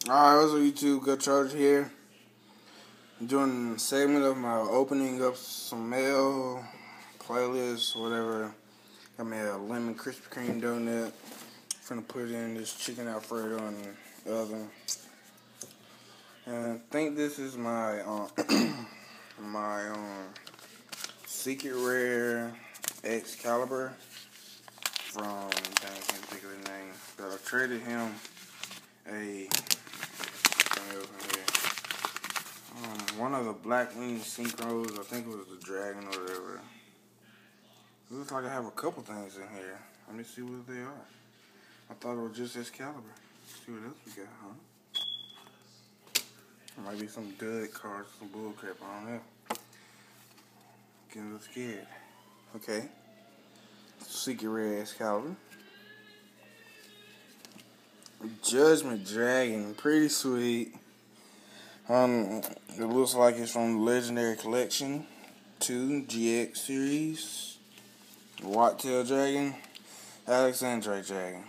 Alright, what's up YouTube? Good Charger here. I'm doing a segment of my opening up some mail, playlist, whatever. Got me a lemon Krispy Kreme donut. Finna put it in this chicken Alfredo in the oven. And I think this is my my secret rare Excalibur from, I can't think of the name, but I traded him one of the Black Wing Synchros. I think it was the Dragon or whatever. It looks like I have a couple things in here. Let me see what they are. I thought it was just Excalibur. Let's see what else we got, huh? There might be some dud cards, some bullcrap. I don't know. Getting a little scared. Okay. Secret Rare Excalibur. Judgment Dragon, pretty sweet. It looks like it's from the Legendary Collection 2 GX series. Whitetail Dragon, Alexandrite Dragon.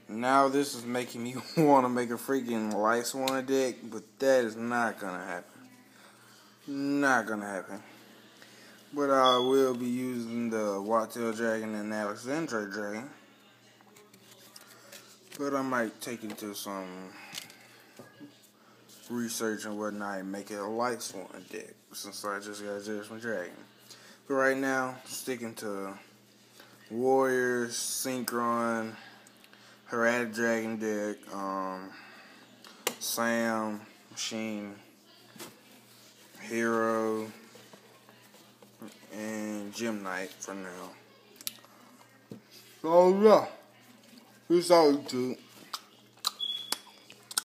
Now this is making me want to make a freaking Light Sworn deck, but that is not gonna happen. Not gonna happen. But I will be using the Whitetail Dragon and Alexandrite Dragon. But I might take into some research and whatnot and make it a Light Sworn deck, since I just got Judgment Dragon. But right now, sticking to Warriors, Synchron, Heradic Dragon deck, Sam, Machine, Hero, and Gem Knight for now. So yeah, peace out, YouTube.